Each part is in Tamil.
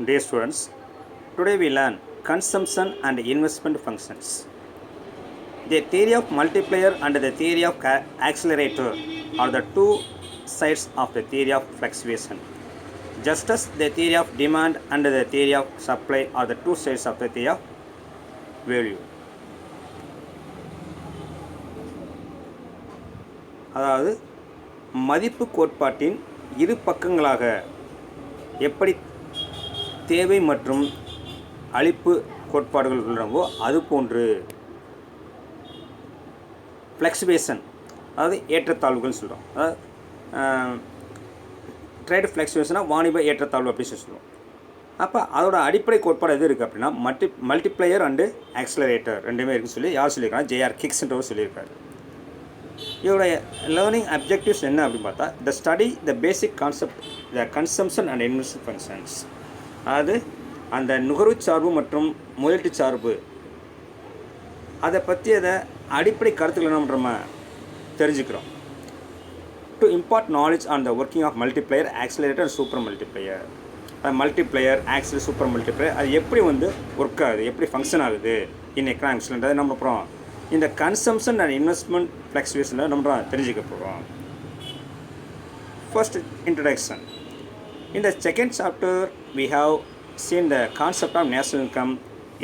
Dear students, today we learn consumption and investment functions. The theory of multiplier and the theory of accelerator are the two sides of the theory of fluctuation. Just as the theory of demand and the theory of supply are the two sides of the theory of value. அதாவது மதிப்பு கோட்பாட்டின் இரு பக்கங்களாக எப்படி தேவை மற்றும் அளிப்பு கோட்பாடுகள் உள்ளனவோ அதுபோன்று ஃப்ளக்சுவேஷன் அதாவது ஏற்றத்தாழ்வுகள் சொல்கிறோம். அதாவது ட்ரேட் ஃப்ளக்சுவேஷனாக வாணிப ஏற்றத்தாழ்வு அப்படின்னு சொல்லுவோம். அப்போ அதோட அடிப்படை கோட்பாடு எது இருக்குது அப்படின்னா மல்டிப்ளையர் அண்டு ஆக்ஸலரேட்டர் ரெண்டுமே இருக்குன்னு சொல்லி யார் சொல்லியிருக்காங்க? ஜேஆர் கிக்ஸ்ன்றவர் சொல்லியிருக்காரு. இதோடைய லேர்னிங் அப்ஜெக்டிவ்ஸ் என்ன அப்படின்னு பார்த்தா the study the basic concept the consumption and investment functions. அதாவது அந்த நுகர்வு சார்பு மற்றும் முதலீட்டு சார்பு அதை பற்றி அதை அடிப்படை கருத்துக்கள் என்ன நம்ம தெரிஞ்சுக்கிறோம். To impart knowledge on the working of multiplier accelerator super multiplier. Multiplier accelerator super multiplier அது எப்படி ஒர்க் ஆகுது, எப்படி ஃபங்க்ஷன் ஆகுது இன் எக்கனாமிக்ஸ்ன்றதை நம்ம அப்புறம் இந்த கன்சம்ஷன் அண்ட் இன்வெஸ்ட்மெண்ட் ஃப்ளக்சுவேஷனில் நம்ம தெரிஞ்சுக்க போகிறோம். First introduction. In the second chapter, we have seen the concept of national income,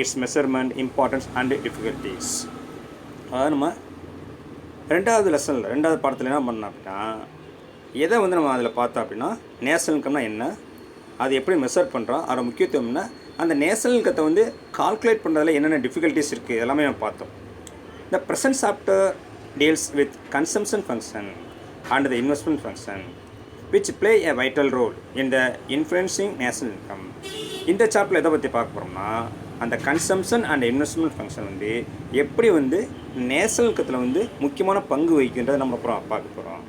its measurement, importance and difficulties. அதாவது நம்ம ரெண்டாவது பாடத்தில் என்ன பண்ணோம் அப்படின்னா எதை நம்ம அதில் பார்த்தோம் அப்படின்னா நேஷனல் இன்கம்னா என்ன, அது எப்படி மெஷர் பண்ணுறோம், அதோட முக்கியத்துவம் என்ன, அந்த நேஷனல் இன்கத்தை கால்குலேட் பண்ணுறதுல என்னென்ன டிஃபிகல்ட்டிஸ் இருக்குது எல்லாமே நம்ம பார்த்தோம். The present chapter deals with consumption function and the investment function, which play a vital role in the influencing national income. இந்த சாப்டரில் எதை பற்றி பார்க்க போகிறோம்னா அந்த கன்சம்ஷன் அண்ட் இன்வெஸ்ட்மெண்ட் ஃபங்க்ஷன் எப்படி நேஷனல் இன்கத்தில் முக்கியமான பங்கு வகிக்கின்றதை நம்ம அப்புறம் பார்க்க போகிறோம்.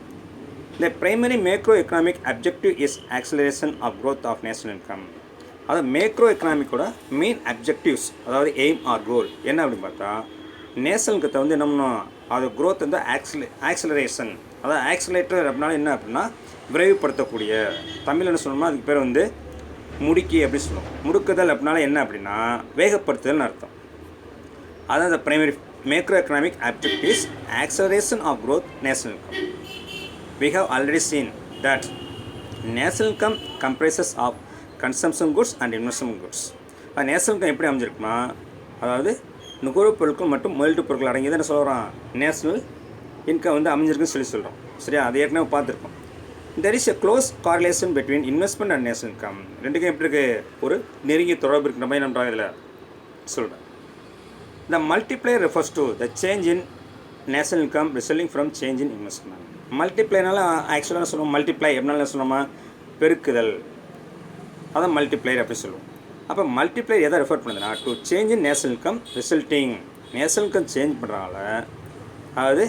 The primary macroeconomic objective is acceleration of growth of national income. அதாவது மேக்ரோ எக்கனாமிக்கோட மெயின் அப்ஜெக்டிவ்ஸ் அதாவது எய்ம் ஆர் கோல் என்ன அப்படின்னு பார்த்தா நேஷனல் இன்கத்தை என்ன பண்ணணும், அது க்ரோத் ஆக்ஸலரேஷன். அதாவது ஆக்ஸலேட்டர் அப்படின்னாலும் என்ன அப்படின்னா விரைவுபடுத்தக்கூடிய, தமிழ் என்ன சொல்லணும்னா அதுக்கு பேர் முடுக்கி அப்படி சொல்லுவோம். முடுக்குதல் அப்படின்னாலும் என்ன அப்படின்னா வேகப்படுத்துதல்னு அர்த்தம். அதான் அந்த primary macro economic objectives acceleration of growth national income. We have already seen that national income comprises of consumption goods and investment goods. National income எப்படி அமைஞ்சிருக்குமா, அதாவது நுகர்வுப் பொருட்கள் மற்றும் முதலீட்டு பொருட்கள் அடங்கியது என்ன சொல்கிறோம் நேஷ்னல் இன்கம் அமைஞ்சிருக்குன்னு சொல்கிறோம். சரியா, அது ஏற்கனவே பார்த்துருக்கோம். There is a close correlation between investment and national income. ரெண்டுக்கும் எப்படி இருக்குது, ஒரு நெருங்கிய தொடர்பு இருக்கிற மாதிரி நம்ம இதில் சொல்கிறேன். The multiplier refers to the change in national income resulting from change in investment. மல்டிப்ளைனால ஆக்சுவலாக என்ன சொல்லுவோம், மல்டிப்ளை எப்படினால என்ன சொன்னோமா பெருக்குதல், அதான் மல்டிப்ளையர் அப்படி சொல்லுவோம். அப்போ மல்டிப்ளையர் எதை ரெஃபர் பண்ணுதுன்னா to change in national income resulting. National income change பண்ணுறனால அதாவது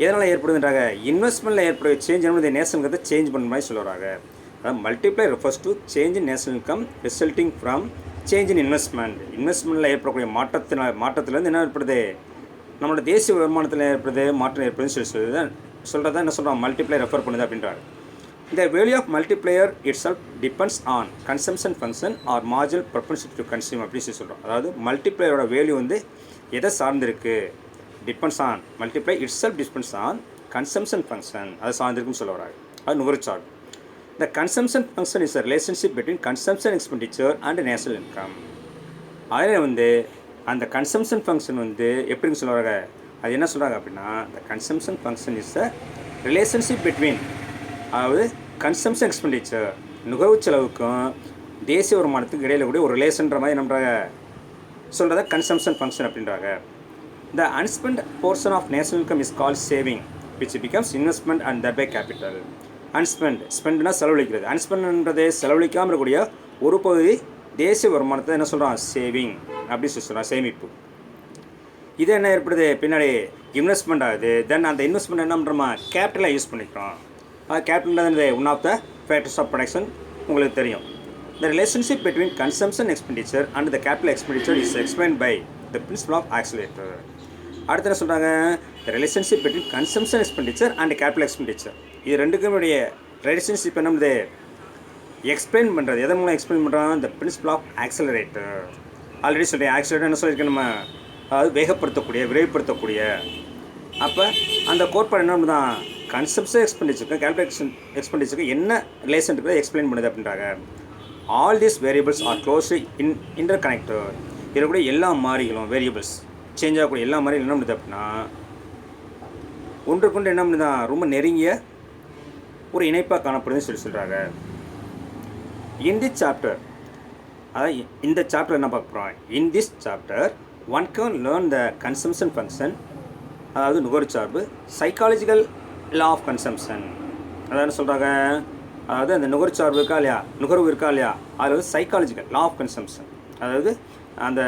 எதனால் ஏற்படுதுன்றாங்க, இன்வெஸ்ட்மெண்ட்டில் ஏற்படுற சேஞ்ச் என்பது நேஷனல் இன்கத்தை சேஞ்ச் பண்ணுற மாதிரி சொல்கிறாங்க. அதாவது multiplier refers to change in national income resulting from change in investment. இன்வெஸ்ட்மெண்ட்டில் ஏற்படக்கூடிய மாற்றத்துலேருந்து என்ன ஏற்படுது, நம்மளோட தேசிய வருமானத்தில் ஏற்படுது மாற்றம் ஏற்படுதுன்னு சொல்கிறதா என்ன சொல்கிறோம் மல்டிப்ளையர் ரெஃபர் பண்ணுது அப்படின்றாங்க. The value of multiplier itself depends on consumption function or marginal propensity to consume அப்படின்னு சொல்கிறோம். அதாவது மல்டிப்ளையரோட வேல்யூ எதை சார்ந்திருக்கு, depends on multiplier itself depends on consumption function, அதை சார்ந்திருக்குன்னு சொல்ல வராங்க. அது நுகர்வு சார்பு. The consumption function is a relationship between consumption expenditure and national income. அதில் அந்த கன்சம்ஷன் ஃபங்க்ஷன் எப்படின்னு சொல்ல வராங்க, அது என்ன சொல்கிறாங்க அப்படின்னா த consumption function is a relationship between அதாவது கன்சம்ஷன் எக்ஸ்பெண்டிச்சர் நுகர்வு செலவுக்கும் தேசிய வருமானத்துக்கு இடையில கூட ஒரு ரிலேஷன்ற மாதிரி நம்ம சொல்கிறத கன்சம்ஷன் ஃபங்க்ஷன் அப்படின்றாங்க. The unspent portion of national income is call saving which becomes investment and that by capital. ஸ்பெண்ட்னா செலவழிக்கிறது, அன்ஸ்பெண்ட்ன்றது செலவழிக்காமல் இருக்கக்கூடிய ஒரு பகுதி தேசிய வருமானத்தை என்ன சொல்கிறோம் சேவிங் அப்படி சொல்கிறோம், சேமிப்பு. இது என்ன ஏற்படுது பின்னாடி இன்வெஸ்ட்மெண்ட் ஆகுது. தென் அந்த இன்வெஸ்ட்மெண்ட் என்ன பண்ணுறோமா கேபிட்டலாக யூஸ் பண்ணிக்கிறோம். Capital one of the factors of production உங்களுக்கு தெரியும். The relationship between consumption expenditure and the capital expenditure is explain by the principle of accelerator. அடுத்து என்ன சொல்கிறாங்க, the relationship between consumption expenditure and capital expenditure இது ரெண்டுக்கும் ரிலேஷன்ஷிப் என்னது எக்ஸ்பிளைன் பண்ணுறது எதன் மூலம் எக்ஸ்பிளைன் பண்ணுறான்? இந்த பிரின்சிபல் ஆஃப் ஆக்சலரேட்டர். ஆல்ரெடி சொல்கிறேன், ஆக்சலரேட்டர் என்ன சொல்லியிருக்கேன் நம்ம, அதாவது வேகப்படுத்தக்கூடிய, விரைவுபடுத்தக்கூடிய. அப்போ அந்த கோட்பாடு என்ன தான் கன்செப்ட்ஸை எக்ஸ்பெண்டிச்சருக்கு, கேல்குலேஷன் எக்ஸ்பெண்டிச்சருக்கு என்ன ரிலேஷன் இருக்கிறத எக்ஸ்பிளைன் பண்ணுது அப்படின்றாங்க. All these variables are close interconnected. இதில் கூட எல்லா மாறிகளும் வேரியபிள்ஸ் சேஞ்ச் ஆகக்கூடிய எல்லா மாறிகளும் என்ன பண்ணுது அப்படின்னா ஒன்றுக்கொண்டு என்ன பண்ணுதான் ரொம்ப நெருங்கிய ஒரு இணைப்பாக காணப்படுதுன்னு சொல்கிறாங்க. இன் திஸ் சாப்டர், அதாவது இந்த சாப்டர் என்ன பார்க்க போகிறோம்? In this chapter one can learn the consumption function, அதாவது நுகர்ச்சார்பு, சைக்காலஜிக்கல் லா ஆஃப் கன்சம்ஷன். அதாவது சொல்கிறாங்க, அதாவது அந்த நுகர்ச்சார்பு இருக்கா இல்லையா, நுகர்வு இருக்கா இல்லையா, அதில் வந்து சைக்காலஜிக்கல் லா ஆஃப் கன்சம்ஷன், அதாவது அந்த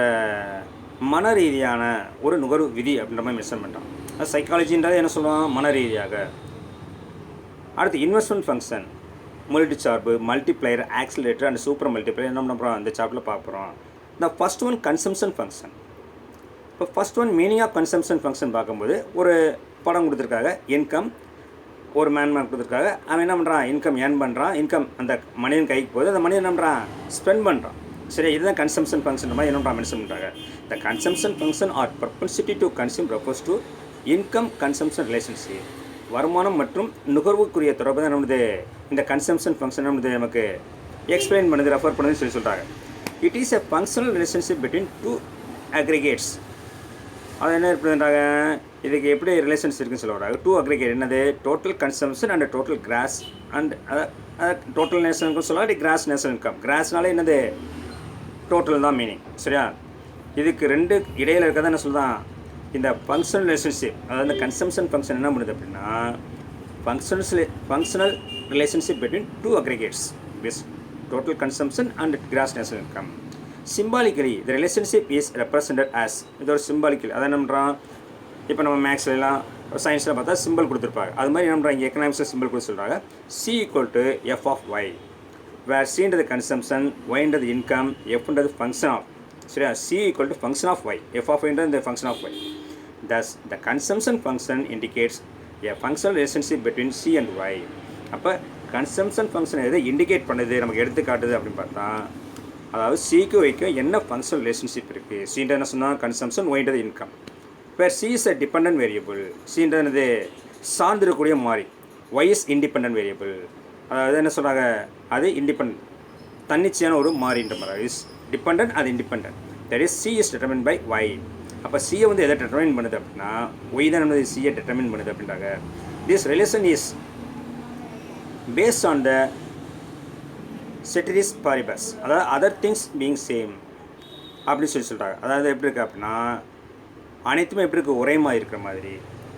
மன ரீதியான ஒரு நுகர்வு விதி அப்படின்ற மாதிரி மென்ஷன் பண்ணுறான். அது சைக்காலஜின்றது என்ன சொல்லுவான்? மன ரீதியாக. அடுத்து இன்வெஸ்ட்மெண்ட் ஃபங்க்ஷன், முதலீட்டு சார்பு, multiplier, accelerator and super multiplier என்ன பண்ணுறோம் இந்த சாப்டரில் பார்க்குறோம். இந்த ஃபர்ஸ்ட் ஒன் கன்சம்ஷன் ஃபங்க்ஷன். இப்போ first one meaning of consumption function பார்க்கும்போது ஒரு படம் கொடுத்துருக்காங்க, இன்கம், ஒரு மேன் கொடுத்துருக்காங்க. அவன் என்ன பண்ணுறான்? இன்கம் ஏர்ன் பண்ணுறான், இன்கம் அந்த மனிதன் கைக்கு போகுது, அந்த மனிதன் என்ன பண்ணுறான்? ஸ்பெண்ட் பண்ணுறான். சரி, இதுதான் கன்சம்ஷன் ஃபங்க்ஷன் மாதிரி என்ன மென்ஷன் பண்ணுறாங்க. The consumption function or propensity to consume refers to income consumption relationship. வருமானம் மற்றும் நுகர்வுக்குரிய தொடர்பு தான் நம்மளுது இந்த கன்சம்ஷன் ஃபங்க்ஷன் நம்மளுது நமக்கு எக்ஸ்பிளைன் பண்ணுது, ரெஃபர் பண்ணுதுன்னு சொல்கிறாங்க. It is a functional relationship between two aggregates. அது என்ன பண்ணுறாங்க? இதுக்கு எப்படி ரிலேஷன்ஸ் இருக்குன்னு சொல்லுவாங்க. டூ அக்ரிகேட் என்னது? Total consumption and total gross and total national income சொல்லலாம், கிராஸ் நேஷனல் இன்கம். கிராஸ்னாலே என்னது? டோட்டல் தான் மீனிங். சரியா? இதுக்கு ரெண்டு இடையில் இருக்கிறதா என்ன சொல்லுதான் இந்த ஃபங்க்ஷனல் ரிலேஷன்ஷிப். அதாவது இந்த கன்சம்ஷன் ஃபங்க்ஷன் என்ன பண்ணுது அப்படின்னா functional relationship between two aggregates with total consumption and gross national income. Symbolically the relationship is represented as, இது ஒரு சிம்பாலிக்கல். அதை என்ன பண்ணுறான்? இப்போ நம்ம மேக்ஸ்லாம் சயின்ஸில் பார்த்தா சிம்பிள் கொடுத்துருப்பாங்க. அது மாதிரி என்ன பண்ணுறாங்க? இங்கே எக்கனாமிக்ஸில் சிம்பிள் கொடுத்து சொல்கிறாங்க. C equal to F of Y, where சின்றது கன்சம்ஷன், ஒய்ன்றது இன்கம், எஃப்ன்றது ஃபங்க்ஷன் ஆஃப். சரியா? C equal to function of Y, F of ஒய்ன்றது இந்த function of Y. Thus the consumption function indicates a functional relationship between C and Y. அப்போ கன்சம்ஷன் ஃபங்க்ஷன் எதை இண்டிகேட் பண்ணுது, நமக்கு எடுத்து காட்டுது அப்படின்னு பார்த்தா, அதாவது சிக்கு ஒய்க்கும் என்ன ஃபங்க்ஷனல் ரிலேஷன்ஷிப் இருக்குது. சின்றது என்ன சொன்னால் கன்சம்ஷன், ஒய்ன்றது income. Where C is a dependent variable, சின்றது சார்ந்திருக்கக்கூடிய மாறி, ஒய் இஸ் இண்டிபெண்டன்ட் வேரியபிள். அதாவது என்ன சொல்கிறாங்க? அது இண்டிபெண்ட், தன்னிச்சையான ஒரு மாறின்ற மாதிரி. இஸ் டிபெண்டன்ட், அது independent. That is c is determine by y. அப்போ சியை வந்து எதை டிட்டர்மின் பண்ணுது அப்படின்னா ஒய் தான் நம்ம சியை டிட்டர்மின் பண்ணுது அப்படின்றாங்க. This relation is based on the ceteris paribus, அதாவது அதர் திங்ஸ் பீங் சேம் அப்படின்னு சொல்கிறாங்க. அதாவது எப்படி இருக்குது அப்படின்னா அனைத்துமே எப்படி இருக்குது? ஒரே மாதிரி இருக்கிற மாதிரி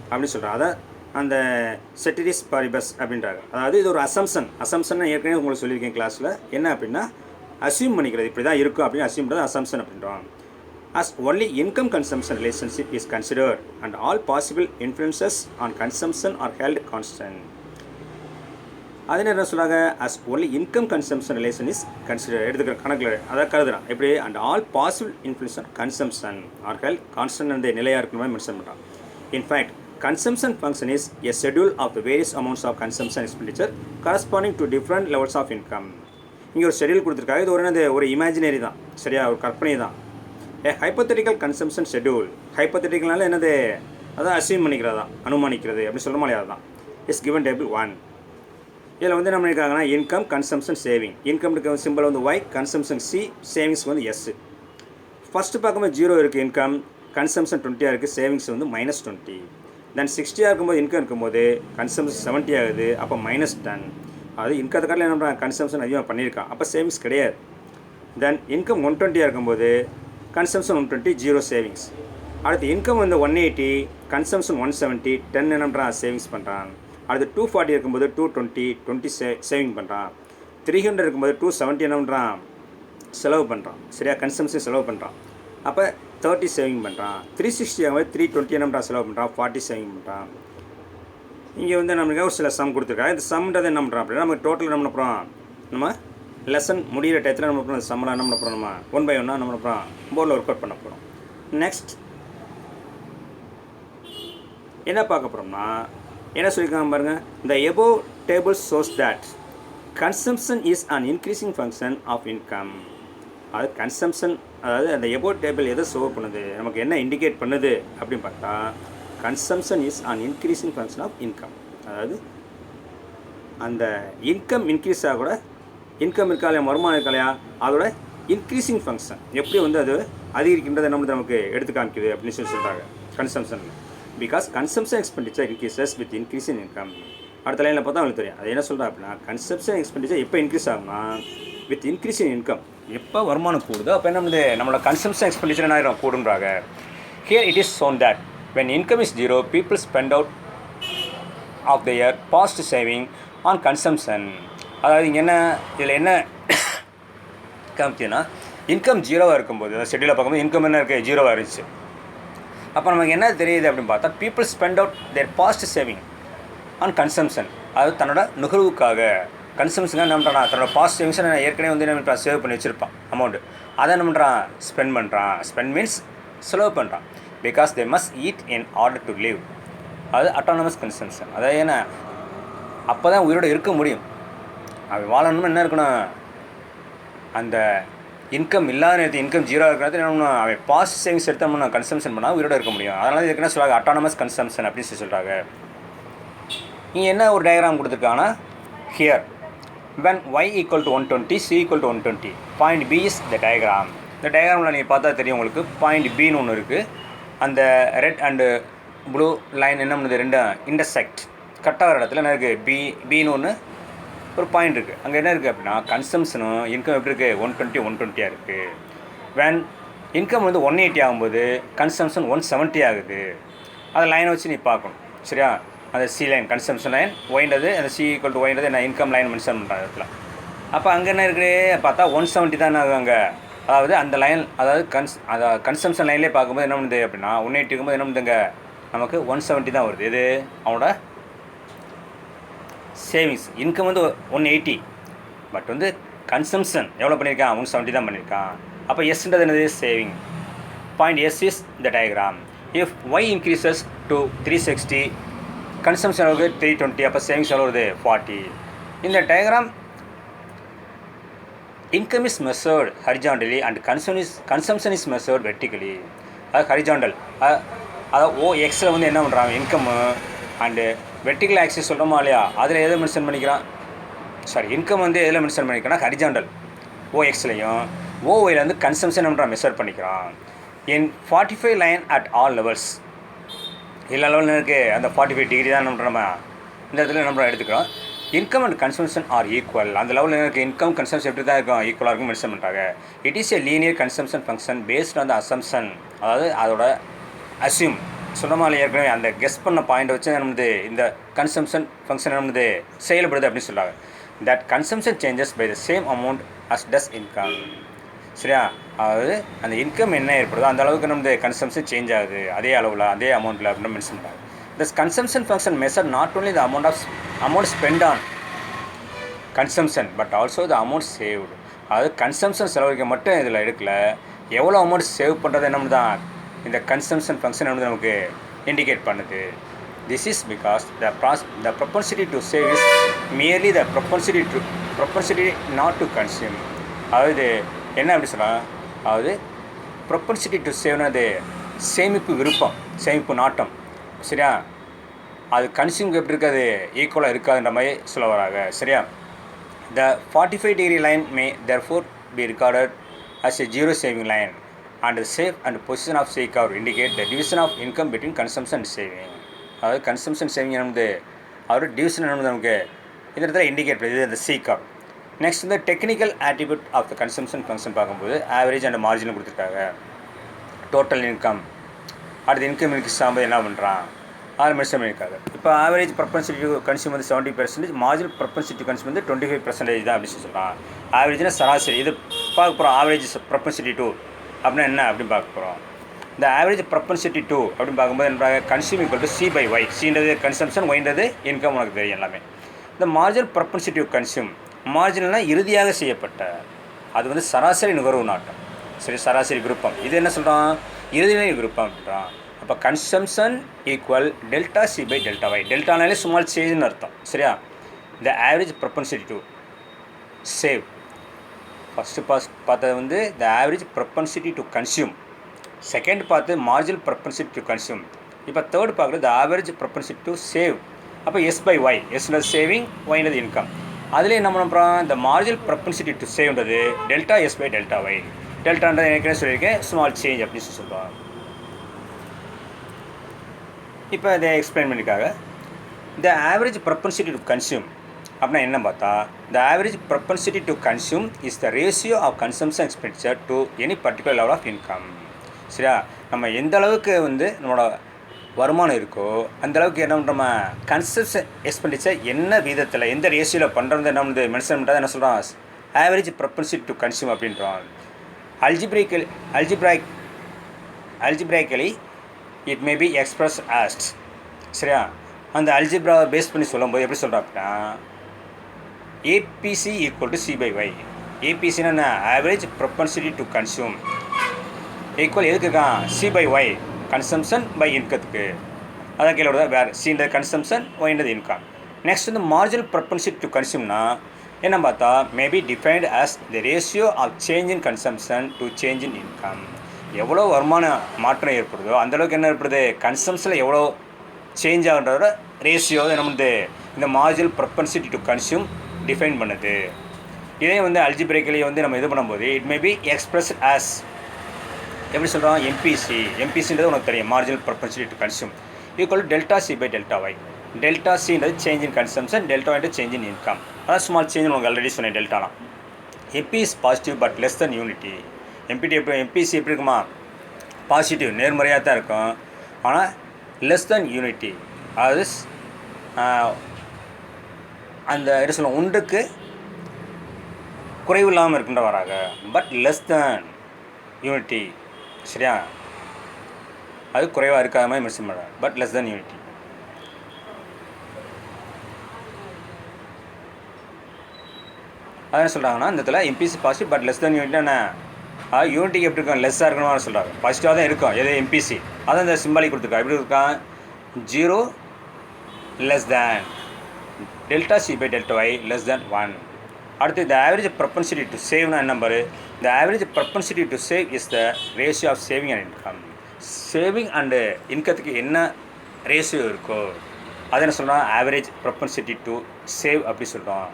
அப்படின்னு சொல்கிறாங்க. அதான் அந்த ceteris paribus அப்படின்றாங்க. அதாவது இது ஒரு அசம்ஷன் ஏற்கனவே உங்களுக்கு சொல்லியிருக்கேன் கிளாஸில். என்ன அப்படின்னா அசியூம் பண்ணிக்கிறது, இப்படி தான் இருக்கும் அப்படின்னு அசியூம் பண்ணுறது அசம்ஷன் அப்படின்றோம். As only income consumption relationship is considered and all possible influences on consumption are held constant. அது என்ன சொல்கிறாங்க? as only income consumption relation is considered, எடுத்துக்கிற கணக்கில் அதை கருதுறான். எப்படி? and all possible influence on consumption are held constant அந்த நிலையாக இருக்கிற மாதிரி மென்ஷன் பண்ணுறான். In fact, consumption function is a schedule of the various amounts of consumption expenditure corresponding to different levels of income. இங்கே ஒரு ஷெடியூல் கொடுத்துருக்காங்க. இது ஒரு என்னது? ஒரு இமேஜினரி தான். சரியா? ஒரு கற்பனை தான். ஏ ஹைப்போதெட்டிக்கல் கன்சம்ஷன் ஷெடியூல். ஹைப்போதெட்டிக்கல்னால என்னது? அதான் அசியூம் பண்ணிக்கிறதா, அனுமானிக்கிறது அப்படின்னு சொல்ல முடியாது தான். Is given table 1. இதில் வந்து என்ன பண்ணியிருக்காங்கன்னா இன்கம், கன்சம்ஷன், சேவிங். இன்கம் இருக்க சிம்பிள் வந்து ஒய், கன்சம்ஷன் சி, சேவிங்ஸ் வந்து எஸ். ஃபஸ்ட்டு பார்க்கும்போது 0 இருக்குது இன்கம், கன்சம்ஷன் 20 இருக்குது, சேவிங்ஸ் வந்து -20. தென் 60 இருக்கும்போது இன்கம் இருக்கும்போது கன்சம்ஷன் 70 ஆகுது, அப்போ -10. அது இன்கத்தை காட்டில் என்ன பண்ணுறாங்க? கன்சம்ஷன் அதிகமாக பண்ணியிருக்கான், அப்போ சேவிங்ஸ் கிடையாது. தென் இன்கம் 120 இருக்கும்போது கன்சம்ஷன் 120, 0 சேவிங்ஸ். அடுத்து இன்கம் வந்து 180, கன்சம்ஷன் 170, 10 என்ன பண்ணுறான்? சேவிங்ஸ் பண்ணுறான். அடுத்து 240 இருக்கும்போது 220, 20 சேவிங் பண்ணுறான். 300 இருக்கும்போது 270 என்ன பண்ணுறான்? செலவு பண்ணுறான். சரியா? கன்சம்ஷன் செலவு பண்ணுறான், அப்போ 30 சேவிங் பண்ணுறான். 360 ஆகும்போது 320 என்ன பண்ணுறான்? செலவு பண்ணுறான், 40 சேவிங் பண்ணுறான். இங்கே வந்து நம்மளுக்கு ஒரு சில சம் கொடுத்துருக்காங்க. இந்த சம்ன்றது என்ன பண்ணுறோம் அப்படின்னா நம்ம டோட்டல் என்ன பண்ண போகிறோம்? நம்ம லெசன் முடிகிற டயத்தில் நம்ம பண்ணுறோம் சம்மெலாம் என்ன பண்ண போகிறோம்? நம்ம 1 by 1 நம்ம பண்ணுறோம் போர்டில் ஒர்க் அவுட் பண்ண போகிறோம். நெக்ஸ்ட் என்ன பார்க்க போகிறோம்னா என்ன சொல்லியிருக்காங்க பாருங்கள். இந்த above table shows that consumption is an increasing function of income. அது கன்சம்ஷன், அதாவது அந்த எபோட் டேபிள் எதை ஷோ பண்ணுது, நமக்கு என்ன இண்டிகேட் பண்ணுது அப்படின்னு பார்த்தா consumption is an increasing function of income. அதாவது அந்த இன்கம் இன்க்ரீஸ் ஆக கூட, இன்கம் இருக்கா இல்லையா, வருமானம் இருக்கா இல்லையா, அதோட இன்க்ரீசிங் ஃபங்க்ஷன் எப்படி வந்து அது அதிகரிக்கின்றதை நமக்கு எடுத்து காமிக்குது அப்படின்னு சொல்கிறாங்க consumption. Because consumption expenditure increases with increase in income. அடுத்த லைனில் பார்த்தா அவங்களுக்கு தெரியும். அது என்ன சொல்கிறா அப்படின்னா கன்சம்ஷன் எக்ஸ்பெண்டிச்சர் எப்போ இன்க்ரீஸ் ஆகும்னா வித் இன்க்ரீஸ் இன் இன்கம். எப்போ வருமானம் கூடுதோ அப்போ என்ன பண்ணுது, நம்மளோட கன்சம்ஷன் எக்ஸ்பெண்டிச்சர் என்ன ஆகிடும், கூடுன்றாங்க. Here it is shown that when income is zero, people spend out of their past saving on consumption. அதாவது இங்கே என்ன, இதில் என்ன காமிக்குதுன்னா இன்கம் ஜீரோவாக இருக்கும்போது, ஷெட்யூலில் பார்க்கும்போது இன்கம் என்ன இருக்குது, ஜீரோவாக இருந்துச்சு. அப்போ நமக்கு என்ன தெரியுது அப்படின்னு பார்த்தா people spend out their past saving on consumption. அதாவது தன்னோட நுகர்வுக்காக, கன்சம்ஷனுக்காக என்ன பண்ணுறான், தன்னோட பாஸ்ட் சேவிங்ஸை நான் ஏற்கனவே வந்து என்ன பண்ணுறான், சேவ் பண்ணி வச்சுருப்பான் அமௌண்ட்டு, அதை என்ன பண்ணுறான், ஸ்பெண்ட் பண்ணுறான். ஸ்பெண்ட் மீன்ஸ் செலவு பண்ணுறான். Because they must eat in order to live. அது அட்டானமஸ் கன்சம்ஷன். அதாவது ஏன்னா அப்போ தான் உயிரோடு இருக்க முடியும். அவன் வாழணும்னு என்ன இருக்கணும், அந்த இன்கம் இல்லாத நேரத்து, இன்கம் ஜீரோ இருக்கிறது என்ன பண்ணணும், அவன் பாஸ்ட் சேவிங்ஸ் எடுத்தோம்னா கன்சம்ஷன் பண்ணால் உயிரோடு இருக்க முடியும். அதனால் இதுக்கு என்ன சொல்கிறாங்க, அட்டானமஸ் கன்சம்ஷன் அப்படின்னு சொல்கிறாங்க. இங்கே என்ன ஒரு டயக்ராம் கொடுத்துருக்காங்கன்னா here when y equal to 120, c equal to 120, point b is the diagram. இந்த டயக்ராமில் நீங்கள் பார்த்தா தெரியும் உங்களுக்கு, பாயிண்ட் பின்னு ஒன்று இருக்குது. அந்த ரெட் அண்டு ப்ளூ லைன் என்ன பண்ணுது, ரெண்டு இன்டர்செக்ட் கட்டாகிற இடத்துல என்ன இருக்குது, பின்னு ஒன்று ஒரு பாயிண்ட் இருக்குது. அங்கே என்ன இருக்குது அப்படின்னா கன்சம்ஷனும் இன்கம் எப்படி இருக்குது, 120 120 இருக்குது. வேன் இன்கம் வந்து 180 ஆகும்போது கன்சம்ஷன் 170 ஆகுது. அதை லைனை வச்சு நீ பார்க்கணும், சரியா. அந்த சி லைன் கன்சம்ஷன் லைன், ஒயின்றது அந்த சி ஈக்குவல் டு ஒயின்றது என்ன இன்கம் லைன் மென்ஷன் பண்ணுறாங்க இடத்துல. அப்போ அங்கே என்ன இருக்குது பார்த்தா 170 தான் ஆகுங்க. அதாவது அந்த லைன், அதாவது கன்சம்ஷன் லைன்லேயே பார்க்கும்போது என்ன பண்ணுது அப்படின்னா 180 இருக்கும்போது என்ன பண்ணுதுங்க, நமக்கு 170 தான் வருது. இது அவனோட சேவிங்ஸ். இன்கம் வந்து 180, பட் வந்து கன்சம்ஷன் எவ்வளோ பண்ணியிருக்கான், 170 தான் பண்ணியிருக்கான். அப்போ எஸ்ன்றது என்னது, saving. Point S is the diagram. If y increases to 360, consumption அளவுக்கு 320, அப்போ சேவிங்ஸ் எவ்வளோ வருது, 40. இந்த diagram income is measured horizontally and consumption is measured vertically. அது ஹரிஜாண்டல், அதாவது OXல வந்து என்ன பண்ணுறாங்க, இன்கம்மு அண்டு வெர்டிக்கல் ஆக்சிஸ் சொல்கிறோமா இல்லையா, அதில் எதை மென்ஷன் பண்ணிக்கிறான், சாரி இன்கம் வந்து எதில் மென்ஷன் பண்ணிக்கிறான்னா ஹரிஜாண்டல் OXலையும், OYல வந்து கன்சம்ஷன் பண்ணுறான் மெஷர் பண்ணிக்கிறான். இன் 45 லைன் அட் ஆல் லெவல்ஸ், எல்லா லெவலில் இருக்குது அந்த 45 டிகிரி தான் நம்ம இந்த இடத்துல நம்ம எடுத்துக்கிறோம். Income and consumption R equal. அந்த லெவலில் இருக்குது இன்கம் கன்சம்ஷன் எப்படி தான் இருக்கும், ஈக்குவலாக இருக்கும் மென்ஷன் பண்ணுறாங்க. It is a linear consumption function based on the assumption. அதாவது அதோட அசியூம் சொன்னமாதிரி ஏற்கனவே அந்த கெஸ் பண்ண பாயிண்ட் வச்சு நம்மது இந்த கன்சம்ஷன் ஃபங்க்ஷன் நம்மது செயல்படுது அப்படின்னு சொல்கிறாங்க. That consumption changes by the same amount as does income. சரியா, அதாவது அந்த இன்கம் என்ன ஏற்படுதோ அந்த அளவுக்கு நம்மது கன்சம்ஷன் சேஞ்ச் ஆகுது, அதே அளவில் அதே அமௌண்ட்டில் அப்படின்னு மென்ஷன் பண்ணுறாங்க. This consumption function measures not only the amount spent on consumption but also the amount saved. அதாவது கன்சம்ஷன் செலவழிக்க மட்டும் இதில் எடுக்கல, எவ்வளோ அமௌண்ட் சேவ் பண்ணுறது என்ன தான் இந்த கன்சம்ஷன் ஃபங்க்ஷன் வந்து நமக்கு இண்டிகேட் பண்ணுது. This is because the propensity to save is merely the propensity not to consume. அதாவது என்ன அப்படி சொல்லலாம், அதாவது propensity to saveனது சேமிப்பு விருப்பம், சேமிப்பு நாட்டம், சரியா. அது கன்சியூம்க்கு எப்படி இருக்காது, ஈக்குவலாக இருக்காதுன்ற மாதிரி சொல்ல வராங்க, சரியா. த 45 degree line May therefore be recorded as a zero saving line and the shape and position of C curve indicate the division of income between consumption and saving. அதாவது கன்சம்ஷன் சேவிங் என்னது, அதோட டிவிஷன் என்னது நமக்கு இந்த இடத்துல இண்டிகேட் பண்ணுது அந்த C curve. நெக்ஸ்ட் இந்த technical attribute of the consumption function பார்க்கும்போது ஆவரேஜ் அண்ட் மார்ஜின் கொடுத்துருக்காங்க. டோட்டல் இன்கம், அடுத்து இன்கம் இன்க்ரீஸ் ஆகும்போது என்ன பண்ணுறான் அது மென்ஷன் பண்ணியிருக்காங்க. இப்போ ஆவரேஜ் ப்ரொபன்சிட்டி டு கன்சியூம் வந்து 70%, மார்ஜினல் ப்ரொபன்சிட்டி டு கன்சியூம் வந்து 25% தான் அப்படின்னு சொல்லலாம். ஆவரேஜ்னா சராசரி. இது பார்க்க போகிறோம் ஆவரேஜ் ப்ரொபன்சிட்டி டூ அப்படின்னா என்ன அப்படின்னு பார்க்க போகிறோம். இந்த ஆவரேஜ் ப்ரொபன்சிட்டி டூ அப்படின்னு பார்க்கும்போது என்ன, கன்சியூம் ஈக்குவல் டு C/Y. சின்றது கன்சம்ஷன், ஒய்ன்றது இன்கம், உனக்கு தெரியும் எல்லாமே. இந்த மார்ஜினல் ப்ரொபன்சிட்டி டு கன்சியூம், மார்ஜினல்னால் இறுதியாக செய்யப்பட்ட, அது வந்து சராசரி நுகர்வு நாட்டம், சரி, சராசரி விருப்பம். இது என்ன சொல்கிறான், இறுதிநிலை விருப்பம் அப்படின்றான். அப்போ கன்சம்ஷன் ஈக்குவல் டெல்டா C/ΔY. டெல்டானாலே ஸ்மால் சேஞ்சுன்னு அர்த்தம், சரியா. இந்த average propensity to save. First பார்த்தது வந்து the average propensity to consume. Second பார்த்து மார்ஜினல் ப்ரொபன்சிட்டி டு கன்சியூம். இப்போ தேர்ட் பார்க்குறது the average propensity to save. அப்போ எஸ் பை ஒய், எஸ்ன்றது சேவிங், ஒய்ன்றது இன்கம். அதிலே என்ன பண்ணுறோம், இந்த மார்ஜினல் ப்ரொபன்சிட்டி டு சேவ்ன்றது delta S by delta Y. டெல்டான்றது ஏற்கனவே சொல்லியிருக்கேன், ஸ்மால் சேஞ்ச் அப்படின்னு சொல்லுவாங்க. இப்போ இதை எக்ஸ்பிளைன் பண்ணிக்காக the average propensity to consume அப்படின்னா என்ன பார்த்தா, the average propensity to consume is the ratio of consumption expenditure to any particular level of income. சரியா, நம்ம எந்த அளவுக்கு வந்து நம்மளோட வருமானம் இருக்கோ அந்த அளவுக்கு என்ன பண்ணுறோம், கன்சம்ஷன் எக்ஸ்பெண்டிச்சர் என்ன விதத்தில் எந்த ரேஷியோவில் பண்ணுறது என்ன வந்து மென்ஷன் பண்ணுறது என்ன சொல்கிறோம், ஆவரேஜ் ப்ரொபன்சிட்டி டு கன்சியூம் அப்படின்றோம். Algebraically it may be expressed as. சரியா, அந்த அல்ஜிப்ரா பேஸ் பண்ணி சொல்லும்போது எப்படி சொல்கிறோம் அப்படின்னா, APC equal to C by Y. ஏபிசின்னா average propensity to consume equal எதுக்கு இருக்கான், C by Y, consumption by இன்கத்துக்கு. அதான் கீழே வருதா, வேறு சின்றது கன்சம்ஷன், ஒய்ன்றது இன்கம். நெக்ஸ்ட் வந்து மார்ஜினல் ப்ரொபன்சிட்டி டு கன்சியூம்னா என்ன பார்த்தா, maybe defined as the ratio of change in consumption to change in income. எவ்வளோ வருமான மாற்றம் ஏற்படுதோ அந்தளவுக்கு என்ன ஏற்படுது, கன்சம்ஷனில் எவ்வளோ சேஞ்ச் ஆகுன்றதோட ரேஷியோ என்ன பண்ணுது, இந்த marginal propensity to consume define பண்ணுது. இதே வந்து அல்ஜிப்ரைக்கலி வந்து நம்ம இது பண்ணும்போது it may be expressed as எப்படி சொல்கிறோம், எம்பிசின்றது உனக்கு தெரியும், marginal propensity to consume equal delta C by delta Y. Delta சின்றது change in consumption, delta Y change in income. அதான் ஸ்மால் சேஞ்ச் உங்களுக்கு ஆல்ரெடி சொன்னேன் டெல்டாலாம். MP is positive but less than unity. MPC எப்படி இருக்குமா, பாசிட்டிவ் நேர்மறையாக தான் இருக்கும், ஆனால் லெஸ் தென் யூனிட்டி, அதாவது அந்த என்ன சொல்லுவோம், ஒன்றுக்கு குறைவு இல்லாமல் இருக்கின்ற வராங்க, பட் லெஸ் தென் யூனிட்டி. சரியா, அது குறைவாக இருக்காத மாதிரி மென்ஷன் பண்ணுறாங்க, பட் லெஸ் தென் யூனிட்டி. அதான் சொல்கிறாங்கன்னா இந்த இடத்துல MPC positive but less than யூனிட்னா யூனிட்டிக்கு எப்படி இருக்கும், லெஸ்ஸாக இருக்கணும்னு சொல்கிறாங்க. பாசிட்டிவாக தான் இருக்கும் எது எம்பிசி, அதான் இந்த சிம்பாலிக் கொடுத்துருக்கா. எப்படி இருக்கான், 0 less than delta C by delta Y less than 1. அடுத்து த ஆவரேஜ் ப்ரொபன்சிட்டி டு சேவ்னா என்ன நம்பரு, the average propensity to save is the ratio of saving and income. Saving and இன்கத்துக்கு என்ன ரேஷியோ இருக்கோ அதை என்ன சொல்கிறோம், ஆவரேஜ் ப்ரொபன்சிட்டி டு சேவ் அப்படி சொல்கிறோம்.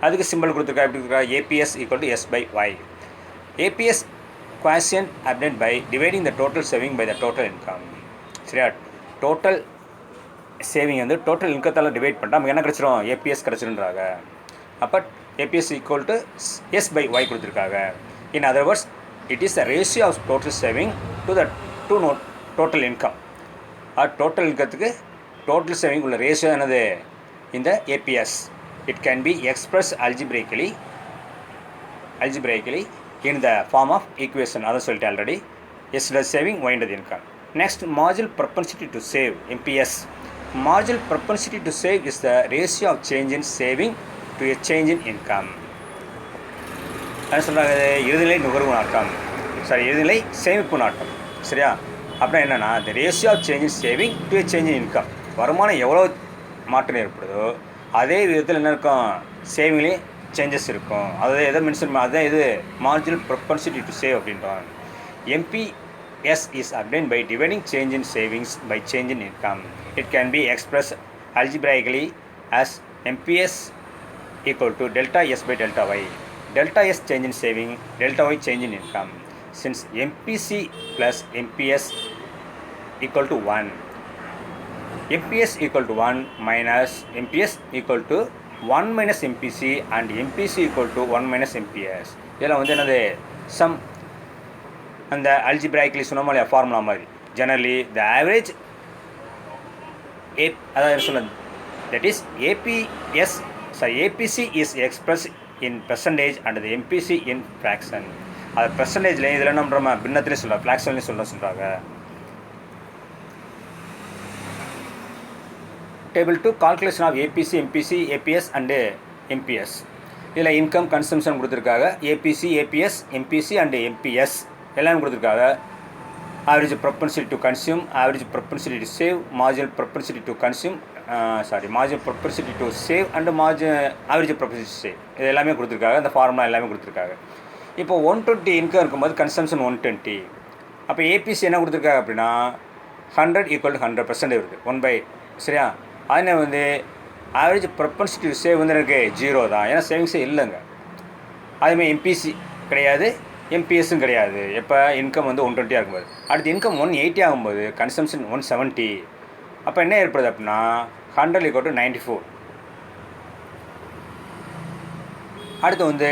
அதுக்கு சிம்பிள் கொடுத்துருக்கா, எப்படி இருக்கா, APS equal to S by Y. APS quotient obtained by dividing the total saving by the total income. சரியா, டோட்டல் சேவிங் வந்து டோட்டல் இன்கத்தால் டிவைட் பண்ணிட்டா நமக்கு என்ன கிடச்சிரும், ஏபிஎஸ் கிடச்சிருன்றாங்க. அப்போ APS equal to S by Y கொடுத்துருக்காங்க. In other words it is the ratio of total saving to the total income. Total இன்கத்துக்கு டோட்டல் சேவிங் உள்ள ரேஷியோ என்னது, இந்த APS. It can be expressed algebraically in the form of equation. That's சொல்லிட்டு already. S does saving, Y does income. Next, marginal propensity to save, MPS. Marginal propensity to save is the ratio of change in saving to a change in income. என்ன சொல்கிறாங்க, இறுதிநிலை நுகர்வு நாட்டம், இறுதிநிலை சேமிப்பு நாட்டம். சரியா, அப்படின்னா என்னென்னா the ratio of change in saving to a change in income. வருமானம் எவ்வளோ மாற்றம் ஏற்படுதோ அதே விதத்தில் என்ன இருக்கும், சேவிங்லேயும் சேஞ்சஸ் இருக்கும். அதை எதை மென்ஷன் அதுதான் இது மார்ஜினல் ப்ரொபன்சிட்டி டு சேவ் அப்படின்றாங்க. MPS is obtained by dividing change in savings by change in income. It can be expressed algebraically as MPS equal to delta S by delta Y. Delta S change in saving, delta Y change in income. Since MPC plus MPS equal to 1. MPS equal to 1 minus MPS equal to 1 minus MPC and MPC equal to 1 minus MPS. இதெல்லாம் வந்து என்னது சம் அந்த அல்ஜிப்ரைக்கலி சொன்ன மாதிரி ஃபார்முலா மாதிரி. ஜெனரலி த ஆவரேஜ் அதாவது சொன்னது that is APC is express in percentage and the MPC in fraction. அது பெர்சன்டேஜ்லேயும் இதில் என்ன பண்ணுறோம், பின்னத்துலேயும் சொல்கிறாங்க, ஃப்ராக்ஷன்லேயும் சொல்கிறாங்க. Table 2 calculation of APC, MPC, APS and MPS. இதில் இன்கம் கன்சம்ஷன் கொடுத்துருக்காங்க, APC, APS, MPC and MPS எல்லாம் கொடுத்துருக்காங்க. Average propensity to consume, average propensity to save, marginal propensity to consume, margin propensity to save and margin average propensity to save இது எல்லாமே கொடுத்துருக்காங்க. அந்த ஃபார்முலா எல்லாமே கொடுத்துருக்காங்க. இப்போ 120 இன்கம் இருக்கும்போது கன்சம்ஷன் 120. அப்போ ஏபிசி என்ன கொடுத்துருக்காங்க அப்படின்னா 100 = 100% இருக்குது 1/, சரியா? அதனால் வந்து ஆவரேஜ் ப்ரொபென்சிட்டி டு சேவ் வந்து எனக்கு 0 தான், ஏன்னா சேவிங்ஸே இல்லைங்க. அதேமாதிரி எம்பிசி கிடையாது, எம்பிஎஸும் கிடையாது. எப்போ இன்கம் வந்து 120 ஆகும்போது. அடுத்து இன்கம் 180 ஆகும்போது கன்சம்ஷன் 170. அப்போ என்ன ஏற்படுது அப்படின்னா 100 = 94. அடுத்து வந்து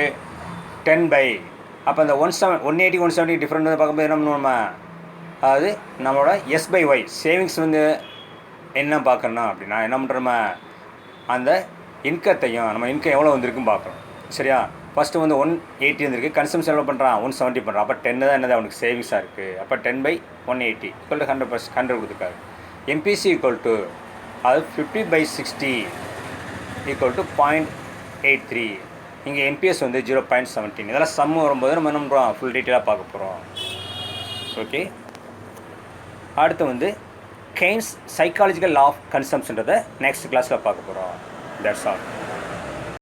10/, அப்போ அந்த 180 170 டிஃப்ரெண்ட் வந்து பார்க்கும்போது என்ன பண்ணுவோம், அதாவது நம்மளோட S/Y சேவிங்ஸ் வந்து என்ன பார்க்கணும் அப்படின்னா என்ன பண்ணுறோமா, அந்த இன்கத்தையும் நம்ம இன்கம் எவ்வளோ வந்திருக்குன்னு பார்க்குறோம், சரியா? ஃபஸ்ட்டு வந்து 180 வந்திருக்கு, கன்சம்ஷன் எவ்வளோ பண்ணுறான் 170 பண்ணுறான். அப்போ 10 தான் என்னது அவனுக்கு சேவிங்ஸாக இருக்குது. அப்போ 10/180 = 100%, 100 கொடுத்துருக்காரு. எம்பிசி அது 50/60 = 0.83. இங்கே எம்பிஎஸ் வந்து 0.17. இதெல்லாம் சம் வரும்போது நம்ம என்ன பண்ணுறோம், ஃபுல் டீட்டெயிலாக பார்க்க போகிறோம். ஓகே, அடுத்து வந்து கெய்ன்ஸ் சைக்காலஜிக்கல் லா ஆஃப் கன்சம்ஷன்றதை நெக்ஸ்ட் கிளாஸில் பார்க்க போகிறோம். That's all.